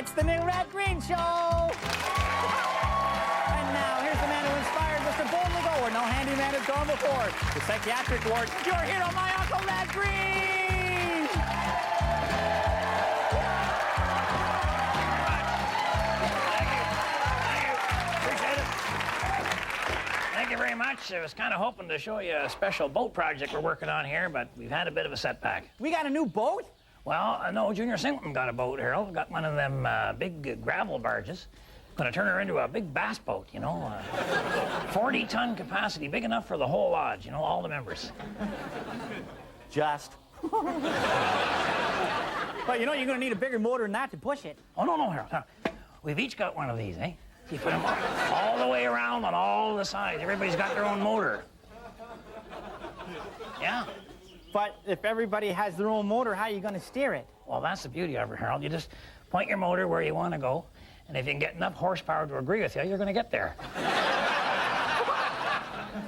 It's the new Red Green Show! And now, here's the man who inspired Mr. Boldly Go, where no handyman has gone before. The psychiatric ward, your hero, my Uncle Red Green! Appreciate it. Thank you very much. I was kind of hoping to show you a special boat project we're working on here, but we've had a bit of a setback. We got a new boat? Well, no, Junior Singleton got a boat, Harold. Got one of them big gravel barges. Gonna turn her into a big bass boat, you know. 40-ton capacity, big enough for the whole lodge, you know, all the members. Just. But you know, you're gonna need a bigger motor than that to push it. Oh, no, Harold. No. We've each got one of these, eh? You put them all the way around on all the sides. Everybody's got their own motor. Yeah. But if everybody has their own motor, how are you gonna steer it? Well, that's the beauty of it, Harold. You just point your motor where you want to go, and if you can get enough horsepower to agree with you, you're going to get there.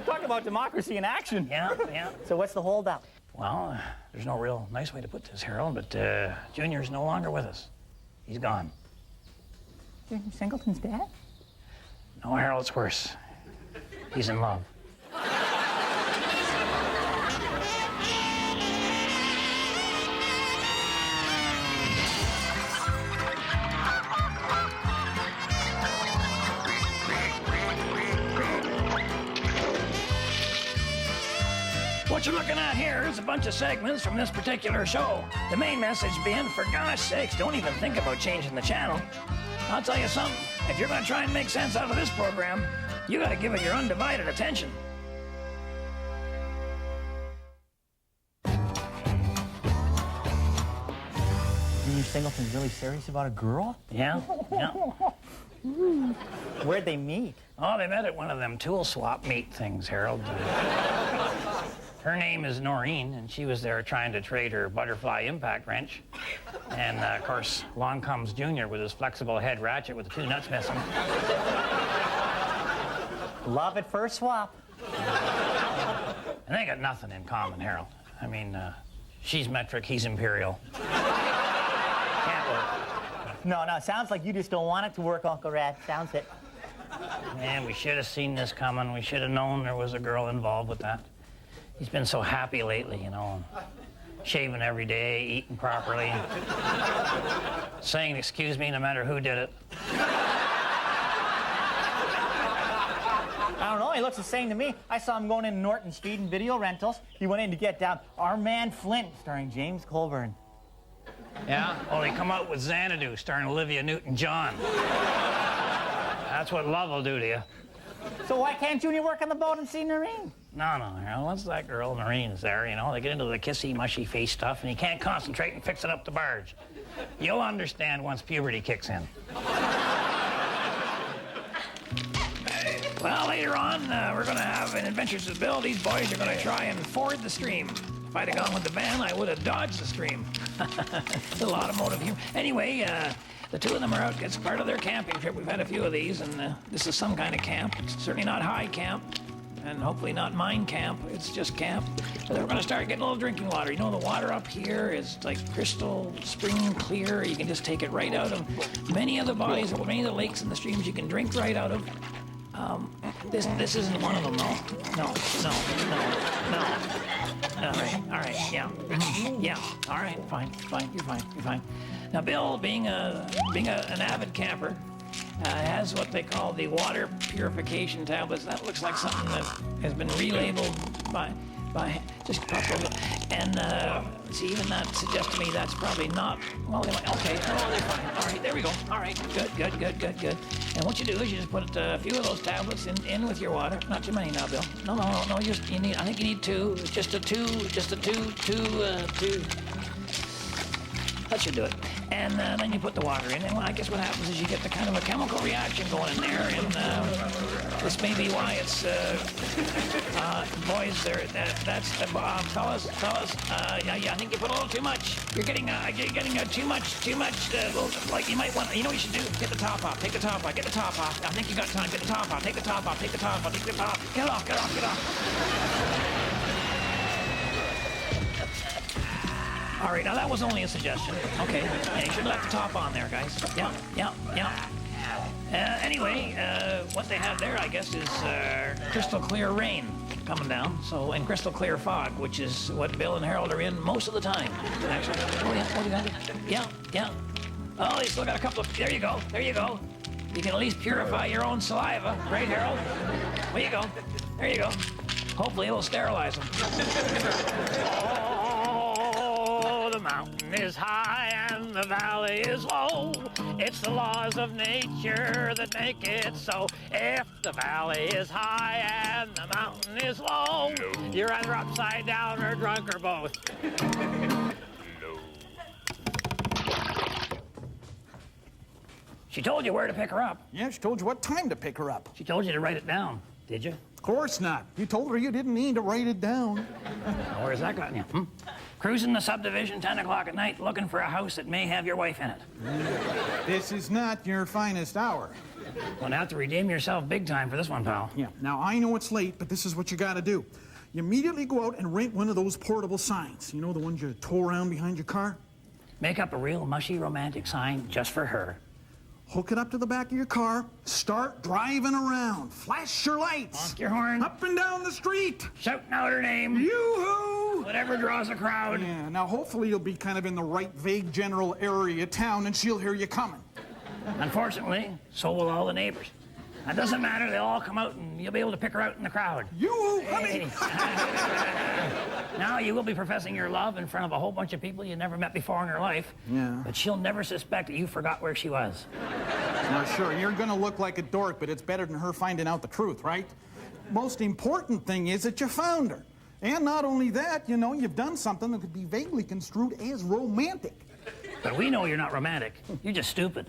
Talk about democracy in action. Yeah. So what's the holdup? Well, there's no real nice way to put this, Harold, but Junior's no longer with us. He's gone. Junior Singleton's dead? No, Harold, it's worse. He's in love. What you're looking at here is a bunch of segments from this particular show. The main message being, for gosh sakes, don't even think about changing the channel. I'll tell you something, if you're gonna try and make sense out of this program, you gotta give it your undivided attention. Junior Singleton's really serious about a girl? Yeah. Where'd they meet? Oh, they met at one of them tool swap meet things, Harold. Her name is Noreen, and she was there trying to trade her butterfly impact wrench. And, of course, along comes Junior with his flexible head ratchet with the 2 nuts missing. Love at first swap. And they got nothing in common, Harold. I mean, she's metric, he's imperial. Can't work. No, sounds like you just don't want it to work, Uncle Red. Sounds it. Man, we should have seen this coming. We should have known there was a girl involved with that. He's been so happy lately, you know, shaving every day, eating properly, saying excuse me no matter who did it. I don't know, he looks the same to me. I saw him going into Norton Speed and Video Rentals. He went in to get down Our Man Flint, starring James Colburn. Yeah? Well, he come out with Xanadu, starring Olivia Newton-John. That's what love will do to you. So why can't Junior work on the boat and see Noreen? No, Harold, once that girl, Noreen's there, you know, they get into the kissy, mushy face stuff, and he can't concentrate in fixing up the barge. You'll understand once puberty kicks in. Well, later on, we're going to have an Adventures with Bill. These boys are going to try and ford the stream. If I'd have gone with the van, I would have dodged the stream. A lot of motive humor. Anyway, the 2 of them are out. It's part of their camping trip. We've had a few of these, and this is some kind of camp. It's certainly not high camp, and hopefully not mine camp. It's just camp. But we're going to start getting a little drinking water. You know, the water up here is like crystal spring clear. You can just take it right out of many of the bodies, or many of the lakes and the streams you can drink right out of. This isn't one of them, though. No. All right, yeah. Yeah, all right, fine, you're fine. Now, Bill, being an avid camper, has what they call the water purification tablets. That looks like something that has been relabeled by just a couple of them. And see, even that suggests to me that's probably not, well, anyway, okay, oh, they're fine. All right, there we go. All right, good. And what you do is you just put a few of those tablets in with your water. Not too many now, Bill. No, you need, I think you need 2. Just a two. That should do it. And then you put the water in, and I guess what happens is you get the kind of a chemical reaction going in there, and this may be why it's, boys, that's, fellas, yeah, I think you put a little too much. You're getting too much, like you might want, you know what you should do? Get the top off, get the top off. I think you got time, get the top off, take the top off. Get it off. All right, now that was only a suggestion. Okay, yeah, you should have left the top on there, guys. Yeah. Anyway, what they have there, I guess, is crystal clear rain coming down. So, and crystal clear fog, which is what Bill and Harold are in most of the time, actually. Oh, yeah, what do you got? Yeah. Oh, you still got a couple of, there you go. You can at least purify your own saliva, right, Harold? There you go. Hopefully it'll sterilize them. Oh, the mountain is high and the valley is low. It's the laws of nature that make it so. If the valley is high and the mountain is low, you're either upside down or drunk or both. She told you where to pick her up. Yeah, she told you what time to pick her up. She told you to write it down, did you? Of course not. You told her you didn't need to write it down. Where's that gotten you? Cruising the subdivision 10 o'clock at night looking for a house that may have your wife in it. This is not your finest hour. Gonna have to redeem yourself big time for this one, pal. Yeah, now I know it's late, but this is what you gotta do. You immediately go out and rent one of those portable signs. You know, the ones you tow around behind your car? Make up a real mushy romantic sign just for her. Hook it up to the back of your car, start driving around, flash your lights. Honk your horn. Up and down the street. Shouting out her name. Yoo-hoo! Whatever draws a crowd. Yeah, now hopefully you'll be kind of in the right vague general area of town and she'll hear you coming. Unfortunately, so will all the neighbors. That doesn't matter, they'll all come out and you'll be able to pick her out in the crowd. Yoo-hoo, honey! Now you will be professing your love in front of a whole bunch of people you never met before in your life. Yeah. But she'll never suspect that you forgot where she was. Now, sure, you're gonna look like a dork, but it's better than her finding out the truth, right? Most important thing is that you found her. And not only that, you know, you've done something that could be vaguely construed as romantic. But we know you're not romantic. You're just stupid.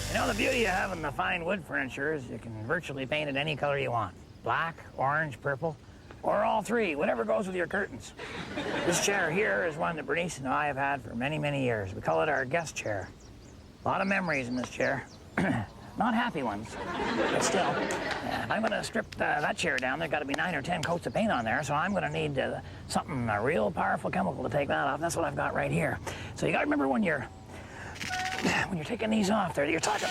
You know, the beauty of having the fine wood furniture is you can virtually paint it any color you want. Black, orange, purple, or all three, whatever goes with your curtains. This chair here is one that Bernice and I have had for many, many years. We call it our guest chair. A lot of memories in this chair. Not happy ones, but still. If I'm gonna strip that chair down, there's gotta be 9 or 10 coats of paint on there, so I'm gonna need something, a real powerful chemical to take that off. That's what I've got right here. So you gotta remember when you're taking these off there, you're talking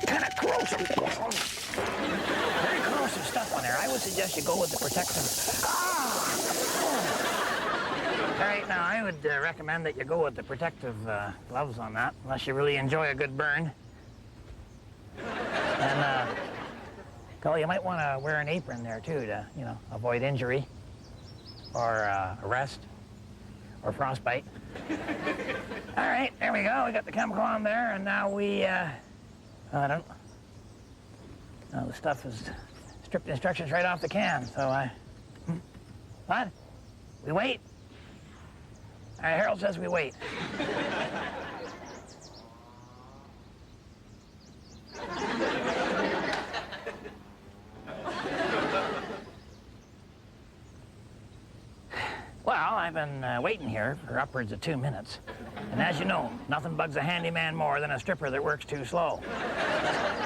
kind of corrosive, very corrosive stuff on there. I would suggest you go with the protective. All right, now I would recommend that you go with the protective gloves on that, unless you really enjoy a good burn. And, Cole, you might want to wear an apron there, too, to, you know, avoid injury or arrest or frostbite. All right, there we go. We got the chemical on there, and now we, the stuff is stripped the instructions right off the can, so what? We wait? All right, Harold says we wait. Well, I've been waiting here for upwards of 2 minutes. And as you know, nothing bugs a handyman more than a stripper that works too slow.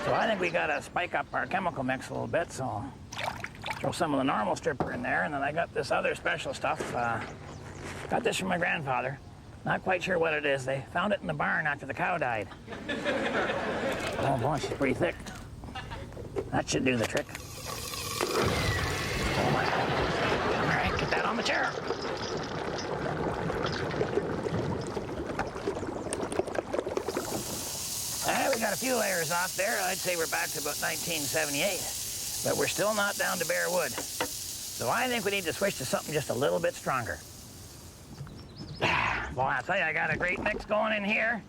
So I think we gotta spike up our chemical mix a little bit, so I'll throw some of the normal stripper in there, and then I got this other special stuff. Got this from my grandfather. Not quite sure what it is. They found it in the barn after the cow died. Oh boy, she's pretty thick. That should do the trick. Oh my. All right, get that on the chair. We got a few layers off there. I'd say we're back to about 1978. But we're still not down to bare wood. So I think we need to switch to something just a little bit stronger. Boy, I'll tell you, I got a great mix going in here.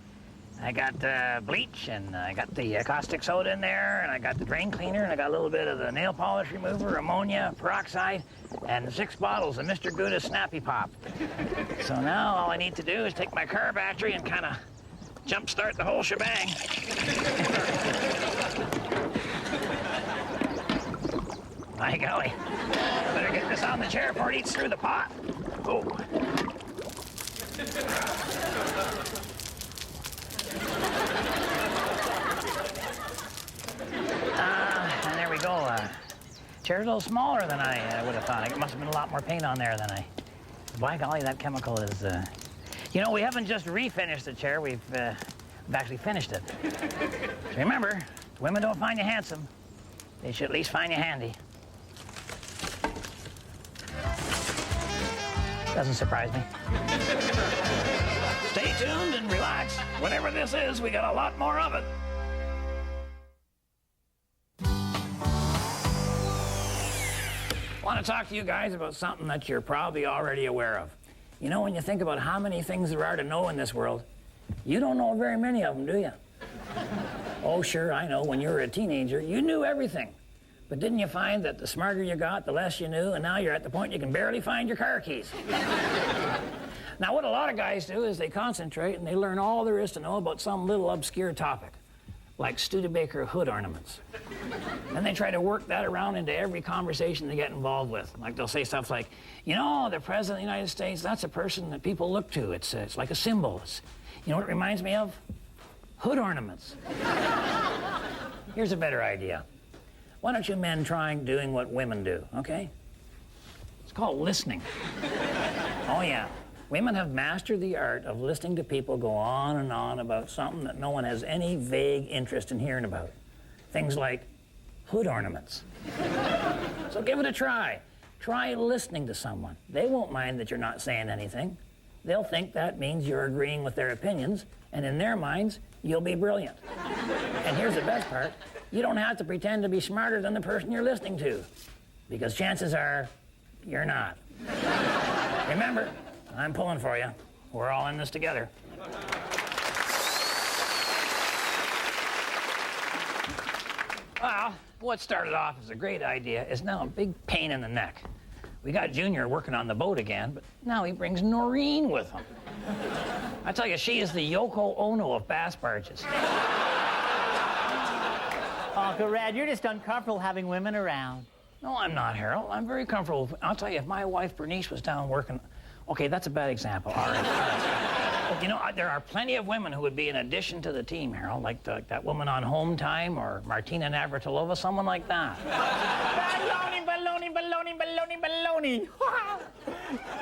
I got bleach, and I got the caustic soda in there, and I got the drain cleaner, and I got a little bit of the nail polish remover, ammonia, peroxide, and 6 bottles of Mr. Gouda's Snappy Pop. So now all I need to do is take my car battery and kind of jump-start the whole shebang. My golly. Better get this on the chair before it eats through the pot. Oh. And there we go. Chair's a little smaller than I would have thought. It must have been a lot more paint on there than I... By golly, that chemical is... You know, we haven't just refinished the chair, we've actually finished it. So remember, if women don't find you handsome, they should at least find you handy. Doesn't surprise me. Stay tuned and relax. Whatever this is, we got a lot more of it. I want to talk to you guys about something that you're probably already aware of. You know, when you think about how many things there are to know in this world, you don't know very many of them, do you? Oh, sure, I know. When you were a teenager, you knew everything. But didn't you find that the smarter you got, the less you knew, and now you're at the point you can barely find your car keys? Now, what a lot of guys do is they concentrate and they learn all there is to know about some little obscure topic, like Studebaker hood ornaments. And they try to work that around into every conversation they get involved with. Like they'll say stuff like, you know, the President of the United States, that's a person that people look to. It's like a symbol. You know what it reminds me of? Hood ornaments. Here's a better idea. Why don't you men try doing what women do, okay? It's called listening. Oh, yeah. Women have mastered the art of listening to people go on and on about something that no one has any vague interest in hearing about. Things like hood ornaments. So give it a try. Try listening to someone. They won't mind that you're not saying anything. They'll think that means you're agreeing with their opinions, and in their minds, you'll be brilliant. And here's the best part. You don't have to pretend to be smarter than the person you're listening to, because chances are you're not. Remember, I'm pulling for you. We're all in this together. Well, what started off as a great idea is now a big pain in the neck. We got Junior working on the boat again, but now he brings Noreen with him. I tell you, she is the Yoko Ono of bass barges. Uncle Red, you're just uncomfortable having women around. No, I'm not, Harold. I'm very comfortable. I'll tell you, if my wife Bernice was down working... Okay, that's a bad example. All right. But, you know, there are plenty of women who would be an addition to the team, Harold, like that woman on Home Time or Martina Navratilova, someone like that. Baloney, baloney, baloney, baloney, baloney.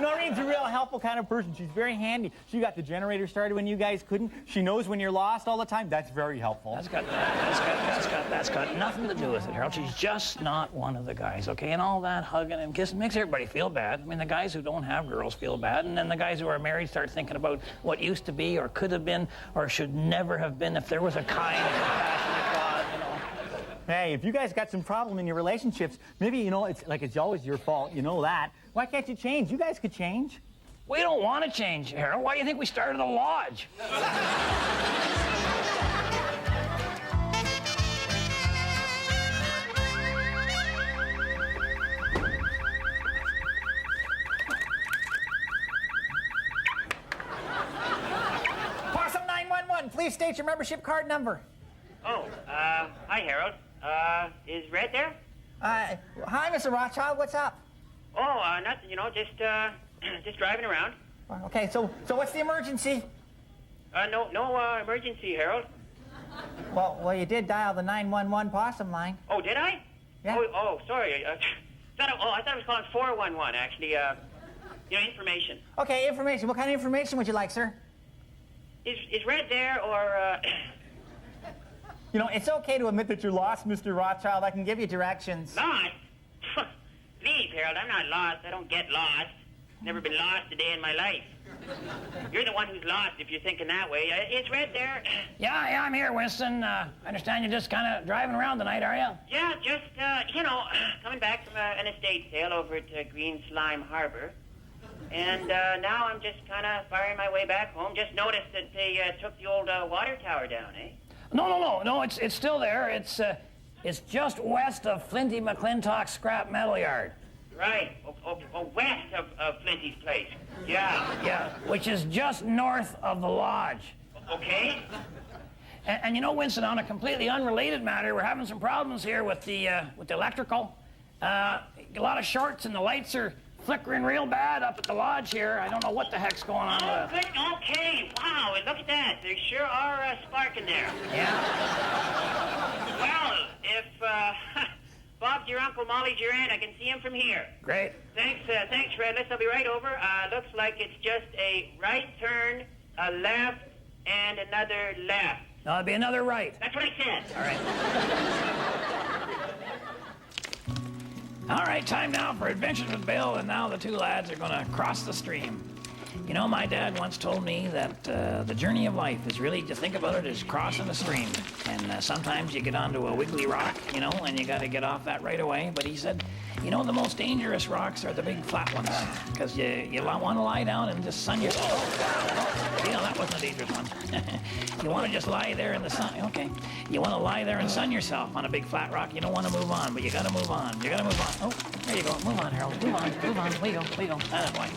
Noreen's a real helpful kind of person. She's very handy. She got the generator started when you guys couldn't. She knows when you're lost all the time. That's very helpful. That's got nothing to do with it, Harold. She's just not one of the guys, okay? And all that hugging and kissing makes everybody feel bad. I mean, the guys who don't have girls feel bad, and then the guys who are married start thinking about what used to be or could have been or should never have been if there was a kind and compassionate God, you know. Hey, if you guys got some problem in your relationships, maybe, you know, it's always your fault. You know that. Why can't you change? You guys could change. We don't want to change, Harold. Why do you think we started a lodge? Possum 911, please state your membership card number. Oh, hi, Harold. Is Red there? Hi, Mr. Rothschild, what's up? Oh, nothing, you know, just driving around. Okay, so what's the emergency? No emergency, Harold. Well, you did dial the 911 Possum line. Oh, did I? Yeah. Oh, sorry. I thought I was calling 411, actually. You know, information. Okay, information. What kind of information would you like, sir? Is Red there, or, You know, it's okay to admit that you're lost, Mr. Rothschild. I can give you directions. Lost? Please, Harold, I'm not lost. I don't get lost. Never been lost a day in my life. You're the one who's lost if you're thinking that way. Is Red there? Yeah, I'm here, Winston. I understand you're just kind of driving around tonight, are you? Yeah, just, you know, coming back from an estate sale over at Green Slime Harbor. And now I'm just kind of firing my way back home. Just noticed that they took the old water tower down, eh? No, it's still there. It's just west of Flinty McClintock's scrap metal yard. Right, west of Flinty's place. Yeah, which is just north of the lodge. Okay. And you know, Winston, on a completely unrelated matter, we're having some problems here with the electrical. A lot of shorts and the lights are flickering real bad up at the lodge here. I don't know what the heck's going on with it. Good. Okay. Wow. Look at that. There sure are sparking there. Yeah. Well, if Bob's your uncle, Molly's your aunt. I can see him from here. Great. Thanks, Fred. I'll be right over. Looks like it's just a right turn, a left, and another left. No, it'll be another right. That's what I said. All right. All right, time now for Adventures with Bill, and now the two lads are going to cross the stream. You know, my dad once told me that the journey of life is really, to think about it, is crossing a stream. And sometimes you get onto a wiggly rock, you know, and you got to get off that right away. But he said, you know, the most dangerous rocks are the big flat ones, because you want to lie down and just sun yourself. Oh, you know, that wasn't a dangerous one. You want to just lie there in the sun. Okay. You want to lie there and sun yourself on a big flat rock. You don't want to move on, but you got to move on. You got to move on. Oh, there you go. Move on, Harold. Move on. Move on. Where you go. Where you go. That way.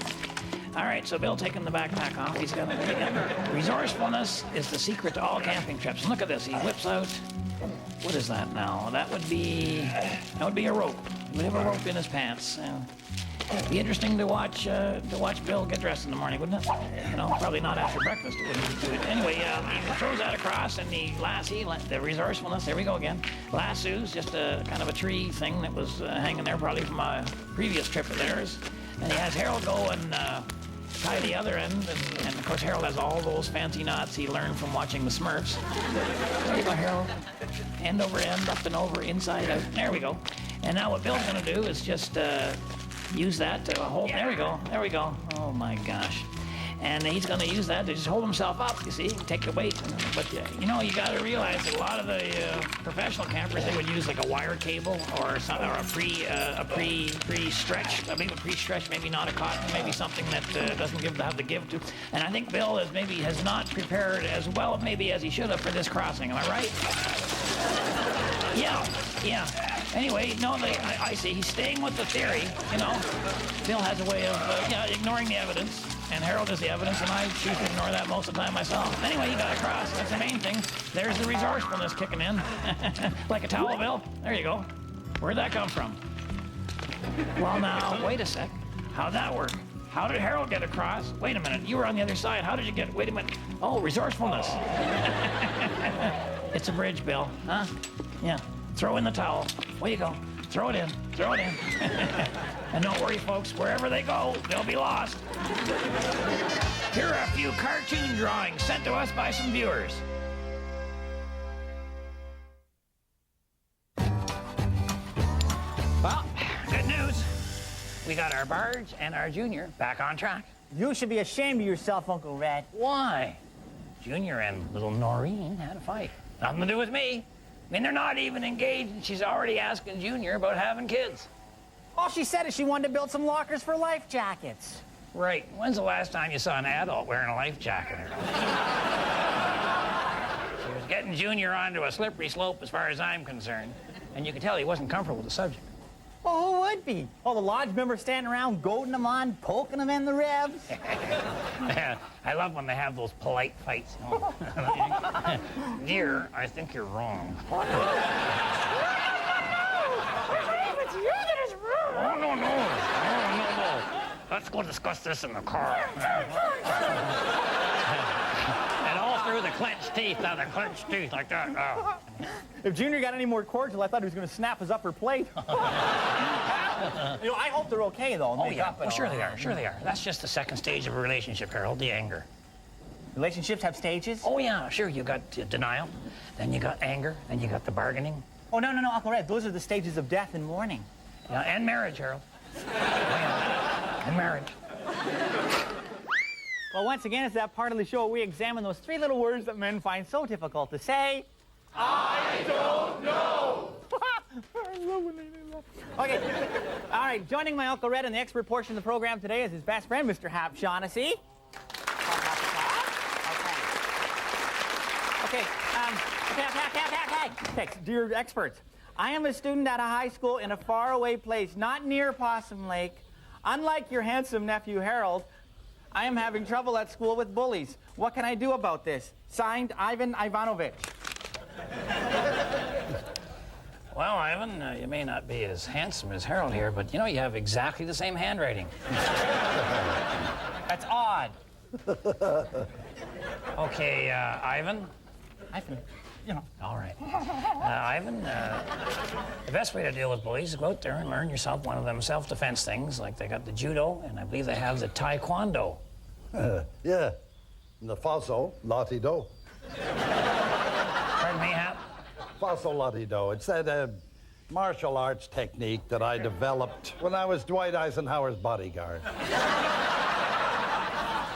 All right, so Bill taking the backpack off. He's got it. Resourcefulness is the secret to all camping trips. And look at this. He whips out. What is that now? That would be a rope. He would have a rope in his pants. It'd be interesting to watch Bill get dressed in the morning, wouldn't it? You know, probably not after breakfast. It wouldn't do it. Anyway, he throws that across, and the resourcefulness. There we go again. Lasso's just a kind of a tree thing that was hanging there, probably from a previous trip of theirs. And he has Harold go and tie the other end, and of course Harold has all those fancy knots he learned from watching the Smurfs. There you go, Harold. End over end, up and over, inside out. There we go. And now what Bill's going to do is just use that to hold. There we go. There we go. Oh my gosh. And he's going to use that to just hold himself up, you see, take the weight. But, you know, you got to realize that a lot of the professional campers, they would use like a wire cable or a pre-stretched, maybe a pre-stretched, maybe not a cotton, maybe something that doesn't have the give to. And I think Bill has not prepared as well maybe as he should have for this crossing. Am I right? Yeah. Anyway, no, I see. He's staying with the theory, you know. Bill has a way of ignoring the evidence. And Harold is the evidence, and I choose to ignore that most of the time myself. Anyway, you got across. That's the main thing. There's the resourcefulness kicking in. Like a towel, Bill. There you go. Where'd that come from? Well, now, wait a sec. How'd that work? How did Harold get across? Wait a minute. You were on the other side. How did you get... Wait a minute. Oh, resourcefulness. It's a bridge, Bill. Huh? Yeah. Throw in the towel. Where you go? Throw it in. Throw it in. And don't worry, folks. Wherever they go, they'll be lost. Here are a few cartoon drawings sent to us by some viewers. Well, good news. We got our barge and our Junior back on track. You should be ashamed of yourself, Uncle Red. Why? Junior and little Noreen had a fight. Nothing to do with me. I mean, they're not even engaged, and she's already asking Junior about having kids. All she said is she wanted to build some lockers for life jackets. Right. When's the last time you saw an adult wearing a life jacket? She was getting Junior onto a slippery slope as far as I'm concerned. And you could tell he wasn't comfortable with the subject. Well, who would be? All the lodge members standing around, goading them on, poking them in the ribs. I love when they have those polite fights. You know? Dear, I think you're wrong. It's you that is wrong. Oh, no. Let's go discuss this in the car. And all through the clenched teeth, now the clenched teeth like that. Oh. If Junior got any more cordial, I thought he was going to snap his upper plate. You know, I hope they're okay, though. Oh, yeah. Well, sure they are. Sure they are. That's just the second stage of a relationship, Harold, the anger. Relationships have stages? Oh, yeah, sure. You got denial, then you got anger, then you got the bargaining. Oh, no, Uncle Red. Those are the stages of death and mourning. Yeah, and marriage, Harold. And marriage. Well, once again, it's that part of the show where we examine those three little words that men find so difficult to say. I don't know. I love when they do that. Okay. All right, joining my Uncle Red in the expert portion of the program today is his best friend, Mr. Hap Shaughnessy. Okay, dear experts, I am a student at a high school in a faraway place, not near Possum Lake. Unlike your handsome nephew, Harold, I am having trouble at school with bullies. What can I do about this? Signed, Ivan Ivanovich. Well, Ivan, you may not be as handsome as Harold here, but you know, you have exactly the same handwriting. That's odd. Okay, Ivan. Ivan. you know. All right. Ivan, the best way to deal with bullies is go out there and learn yourself one of them self-defense things, like they got the judo, and I believe they have the taekwondo. Yeah. The Faso Latido. Pardon me, Hap? Faso Latido. It's that martial arts technique that I developed when I was Dwight Eisenhower's bodyguard.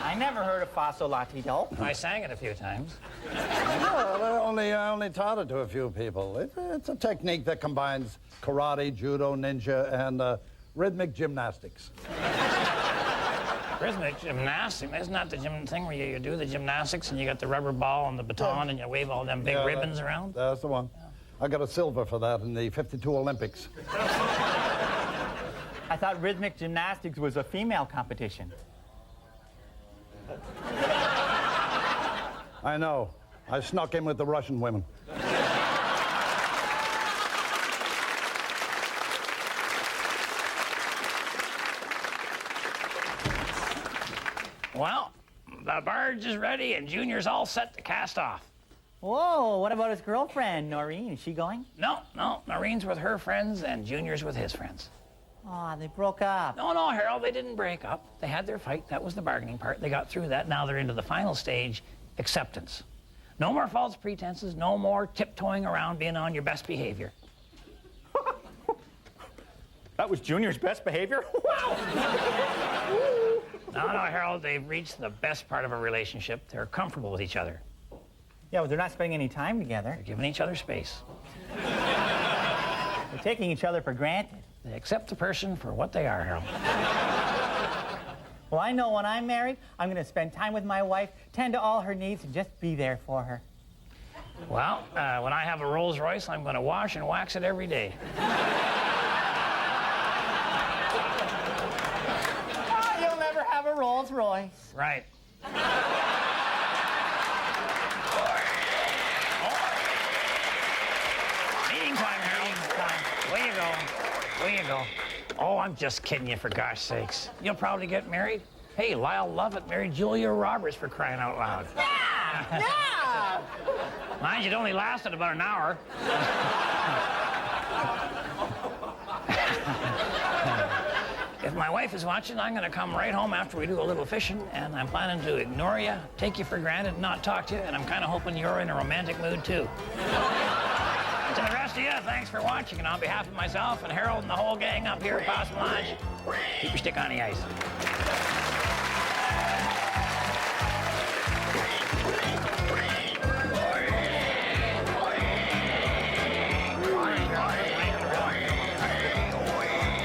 I never heard of Faso Latido. I sang it a few times. Well, I only taught it to a few people. It's a technique that combines karate, judo, ninja, and rhythmic gymnastics. Rhythmic gymnastics, isn't that the gym thing where you do the gymnastics and you got the rubber ball and the baton and you wave all them big ribbons around? That's the one. I got a silver for that in the '52 Olympics. I thought rhythmic gymnastics was a female competition. I know. I snuck in with the Russian women. Well, the barge is ready and Junior's all set to cast off. Whoa, what about his girlfriend, Noreen? Is she going? No, Noreen's with her friends and Junior's with his friends. Aw, they broke up. No, Harold, they didn't break up. They had their fight. That was the bargaining part. They got through that. Now they're into the final stage, acceptance. No more false pretenses, no more tiptoeing around being on your best behavior. That was Junior's best behavior? Wow! No, Harold, they've reached the best part of a relationship. They're comfortable with each other. Yeah, but they're not spending any time together. They're giving each other space. They're taking each other for granted. They accept the person for what they are, Harold. Well, I know when I'm married, I'm going to spend time with my wife, tend to all her needs, and just be there for her. Well, when I have a Rolls Royce, I'm going to wash and wax it every day. Oh, you'll never have a Rolls Royce. Right. Meeting time, Harold. Way you go. Way you go. Oh, I'm just kidding you, for gosh sakes. You'll probably get married. Hey, Lyle Lovett married Julia Roberts, for crying out loud. Yeah! Yeah! Mind you, it only lasted about an hour. If my wife is watching, I'm going to come right home after we do a little fishing, and I'm planning to ignore you, take you for granted, and not talk to you, and I'm kind of hoping you're in a romantic mood, too. To the rest of you, thanks for watching, and on behalf of myself and Harold and the whole gang up here at Possum Lodge, keep your stick on the ice.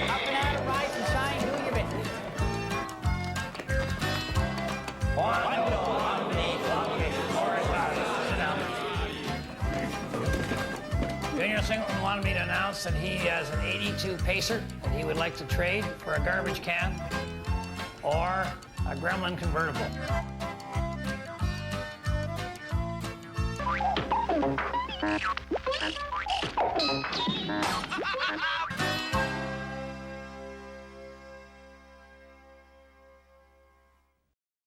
Up and out, rise and shine, do your business. Quando, Omni, Flunkus, Moritati. Sit down. Junior Singleton wanted me to announce that he has an 82 Pacer that he would like to trade for a garbage can or a Gremlin convertible.